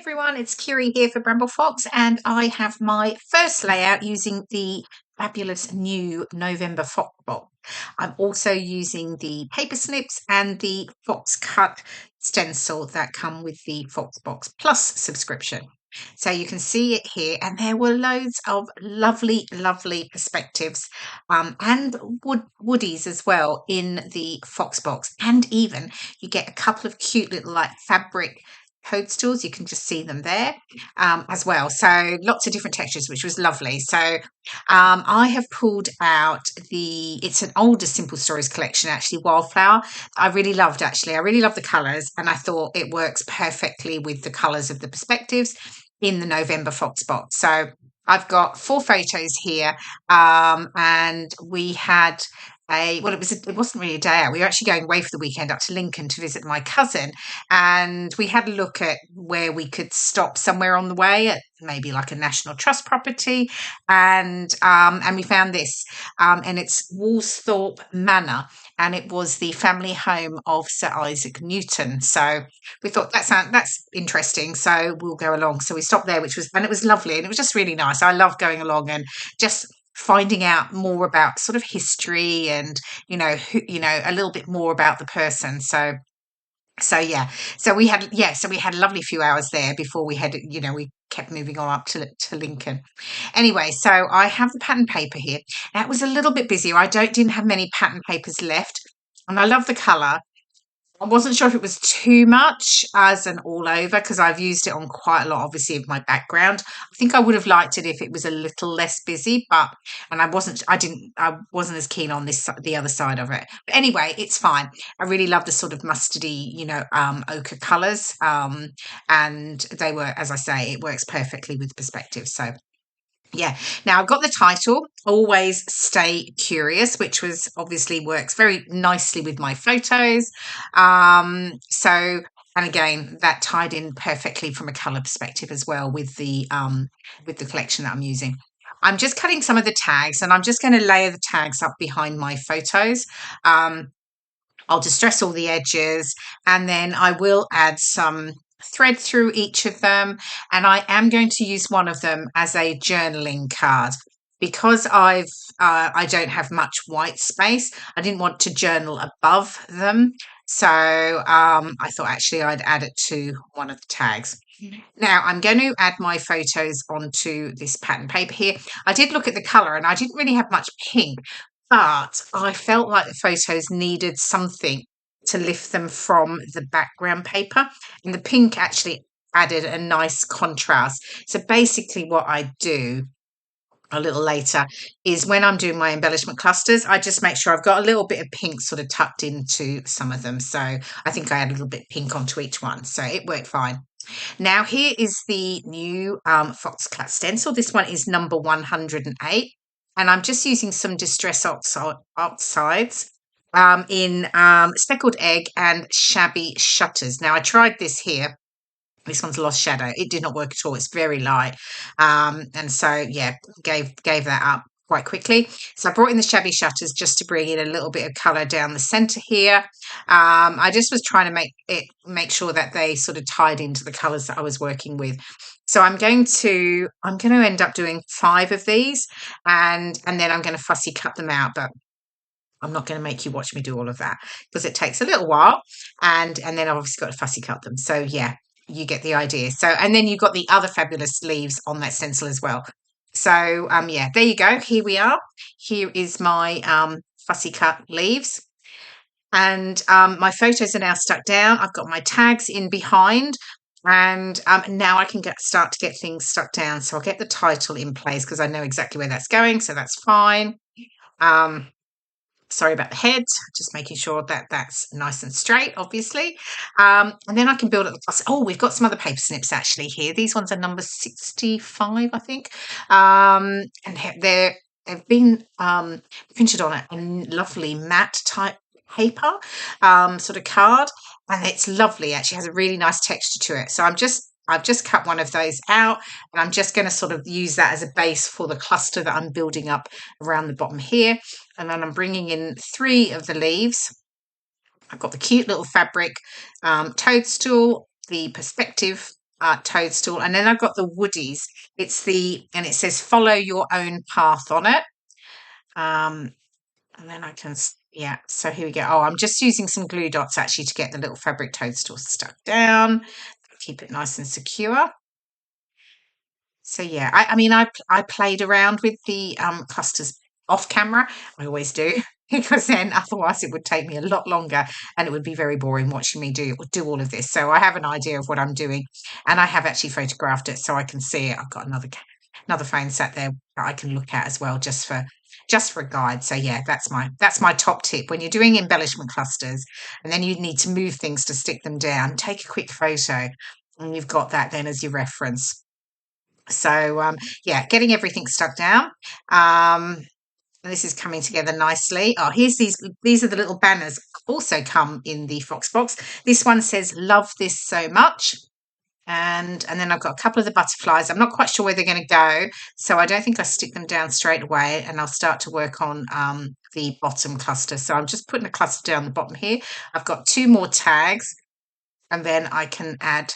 Everyone, it's Kirei here for Bramble Fox, and I have my first layout using the fabulous new November Fox box. I'm also using the Paper Snips and the Fox Cut stencil that come with the Fox Box Plus subscription. So you can see it here, and there were loads of lovely, lovely perspectives and woodies as well in the Fox box. And even you get a couple of cute little like fabric toadstools. You can just see them there as well. So lots of different textures, which was lovely. So I have pulled out it's an older Simple Stories collection, actually, Wildflower. I really loved, actually. I really love the colours, and I thought it works perfectly with the colours of the perspectives in the November Fox box. So I've got 4 photos here, and we had it wasn't really a day out. We were actually going away for the weekend up to Lincoln to visit my cousin, and we had a look at where we could stop somewhere on the way at maybe like a National Trust property, and we found this, and it's Woolsthorpe Manor, and it was the family home of Sir Isaac Newton. So we thought that's interesting, so we'll go along. So we stopped there, and it was lovely, and it was just really nice. I love going along and just finding out more about sort of history and a little bit more about the person. So we had a lovely few hours there before we we kept moving on up to Lincoln. Anyway, so I have the pattern paper here. Now, it was a little bit busier. Didn't have many pattern papers left, and I love the colour. I wasn't sure if it was too much as an all over, because I've used it on quite a lot, obviously, of my background. I think I would have liked it if it was a little less busy, I wasn't as keen on the other side of it. But anyway, it's fine. I really love the sort of mustardy, ochre colours. And they were, as I say, it works perfectly with perspective. So yeah. Now I've got the title, Always Stay Curious, which was obviously works very nicely with my photos. And again, that tied in perfectly from a colour perspective as well with the collection that I'm using. I'm just cutting some of the tags, and I'm just going to layer the tags up behind my photos. I'll distress all the edges, and then I will add some thread through each of them, and I am going to use one of them as a journaling card because I don't have much white space. I didn't want to journal above them, so I thought actually I'd add it to one of the tags. Now I'm going to add my photos onto this pattern paper here. I did look at the colour, and I didn't really have much pink, but I felt like the photos needed something to lift them from the background paper, and the pink actually added a nice contrast. So basically what I do a little later is when I'm doing my embellishment clusters, I just make sure I've got a little bit of pink sort of tucked into some of them. So I think I add a little bit pink onto each one. So it worked fine. Now here is the new Fox Cut stencil. This one is number 108. And I'm just using some Distress Oxides in Speckled Egg and Shabby Shutters. Now, I tried this here. This one's Lost Shadow. It did not work at all. It's very light. And so, yeah, gave that up quite quickly. So I brought in the Shabby Shutters just to bring in a little bit of colour down the centre here. I just was trying to make sure that they sort of tied into the colours that I was working with. So I'm going to end up doing 5 of these, and then I'm going to fussy cut them out, but I'm not going to make you watch me do all of that because it takes a little while, and then I've obviously got to fussy cut them. So yeah, you get the idea. So, and then you've got the other fabulous leaves on that stencil as well. So yeah, there you go. Here we are. Here is my fussy cut leaves. And my photos are now stuck down. I've got my tags in behind, and now I can start to get things stuck down. So I'll get the title in place because I know exactly where that's going, so that's fine. Sorry about the head, just making sure that that's nice and straight, obviously. And then I can build up the plus. Oh, we've got some other paper snips actually here. These ones are number 65, I think. And they've been printed on a lovely matte type paper sort of card, and it's lovely. Actually has a really nice texture to it. So I've just cut one of those out, and I'm just going to sort of use that as a base for the cluster that I'm building up around the bottom here. And then I'm bringing in 3 of the leaves. I've got the cute little fabric toadstool, the perspective toadstool, and then I've got the Woodies. And it says follow your own path on it. And then I can, yeah, so here we go. Oh, I'm just using some glue dots actually to get the little fabric toadstool stuck down, keep it nice and secure. So yeah, I mean, I played around with the clusters off camera. I always do because then otherwise it would take me a lot longer and it would be very boring watching me do all of this. So I have an idea of what I'm doing, and I have actually photographed it so I can see it. I've got another phone sat there that I can look at as well, just for a guide. So yeah, that's my top tip when you're doing embellishment clusters, and then you need to move things to stick them down. Take a quick photo, and you've got that then as your reference. So yeah, getting everything stuck down. This is coming together nicely. Oh, here's these are the little banners also come in the Fox box. This one says love this so much. And then I've got a couple of the butterflies. I'm not quite sure where they're going to go, so I don't think I stick them down straight away, and I'll start to work on the bottom cluster. So I'm just putting a cluster down the bottom here. I've got 2 more tags, and then I can add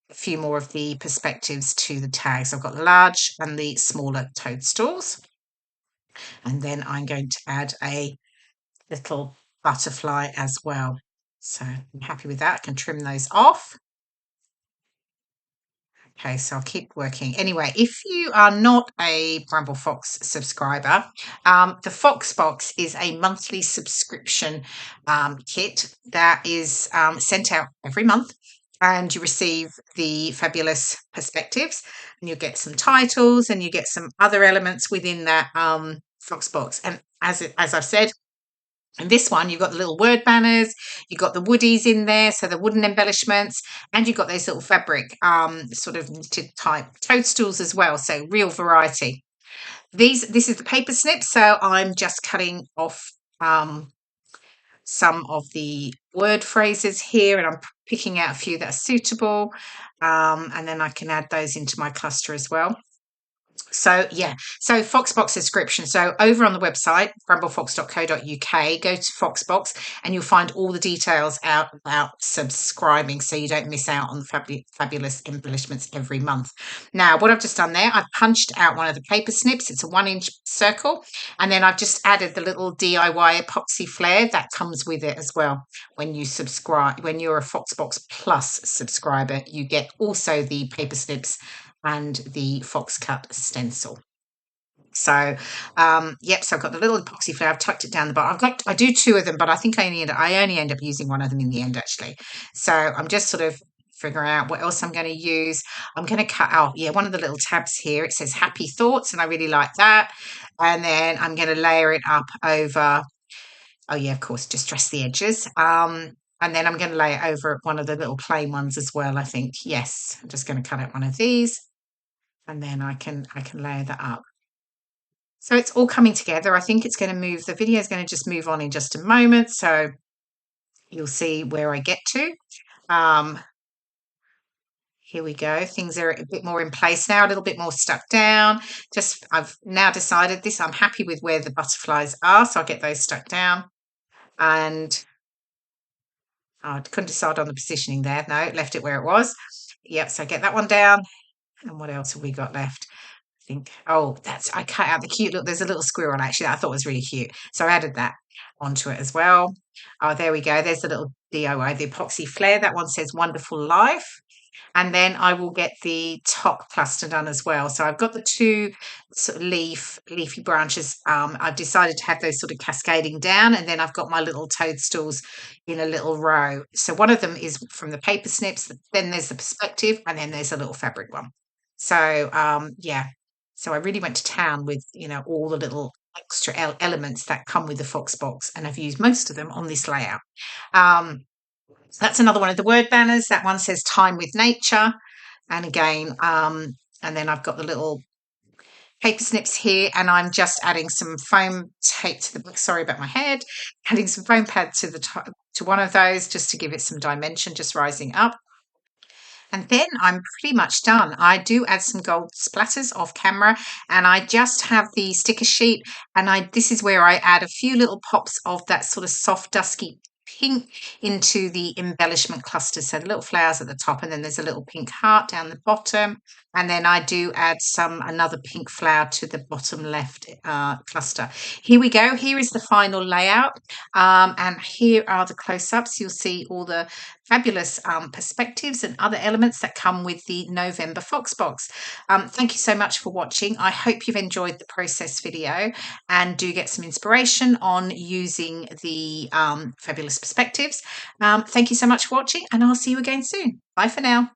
a few more of the perspectives to the tags. I've got the large and the smaller toadstools. And then I'm going to add a little butterfly as well. So I'm happy with that. I can trim those off. Okay, so I'll keep working. Anyway, if you are not a Bramble Fox subscriber, the Fox box is a monthly subscription kit that is sent out every month, and you receive the fabulous perspectives, and you get some titles, and you get some other elements within that Fox box. And as I've said, and this one, you've got the little word banners, you've got the woodies in there, so the wooden embellishments, and you've got those little fabric sort of knitted type toadstools as well. So real variety. This is the paper snips, so I'm just cutting off some of the word phrases here, and I'm picking out a few that are suitable, and then I can add those into my cluster as well. So yeah, so Foxbox subscription. So over on the website, bramblefox.co.uk, go to Foxbox and you'll find all the details out about subscribing so you don't miss out on the fabulous embellishments every month. Now, what I've just done there, I've punched out one of the paper snips. It's a 1-inch circle. And then I've just added the little DIY epoxy flair that comes with it as well. When you subscribe, when you're a Foxbox Plus subscriber, you get also the paper snips and the Fox cut stencil. So yep, so I've got the little epoxy flair. I've tucked it down the bottom. I do 2 of them, but I think I only end up using one of them in the end actually. So I'm just sort of figuring out what else I'm going to use. I'm going to cut out, yeah, one of the little tabs here. It says happy thoughts, and I really like that. And then I'm going to layer it up over, oh yeah, of course, distress the edges. And then I'm going to lay it over one of the little plain ones as well, I think. Yes, I'm just going to cut out one of these, and then I can layer that up. So it's all coming together. I think it's going to move. The video is going to just move on in just a moment, so you'll see where I get to. Here we go. Things are a bit more in place now, a little bit more stuck down. I've now decided this. I'm happy with where the butterflies are, so I'll get those stuck down. And I couldn't decide on the positioning there. No, left it where it was. Yep, so get that one down. And what else have we got left? I think, oh, I cut out the cute look. There's a little squirrel actually that I thought was really cute. So I added that onto it as well. Oh, there we go. There's the little DIY, the epoxy flair. That one says wonderful life. And then I will get the top cluster done as well. So I've got the 2 sort of leafy branches. I've decided to have those sort of cascading down, and then I've got my little toadstools in a little row. So one of them is from the paper snips, then there's the perspective, and then there's a little fabric one. So yeah, so I really went to town with, all the little extra elements that come with the Fox box, and I've used most of them on this layout. So that's another one of the word banners. That one says time with nature. And again, and then I've got the little paper snips here, and I'm just adding some foam tape to the back. Sorry about my head. Adding some foam pad to one of those just to give it some dimension, just rising up. And then I'm pretty much done. I do add some gold splatters off camera, and I just have the sticker sheet, and this is where I add a few little pops of that sort of soft dusky pink into the embellishment clusters. So the little flowers at the top, and then there's a little pink heart down the bottom. And then I do add another pink flower to the bottom left cluster. Here we go. Here is the final layout. And here are the close-ups. You'll see all the fabulous perspectives and other elements that come with the November Fox box. Thank you so much for watching. I hope you've enjoyed the process video and do get some inspiration on using the fabulous perspectives. Thank you so much for watching, and I'll see you again soon. Bye for now.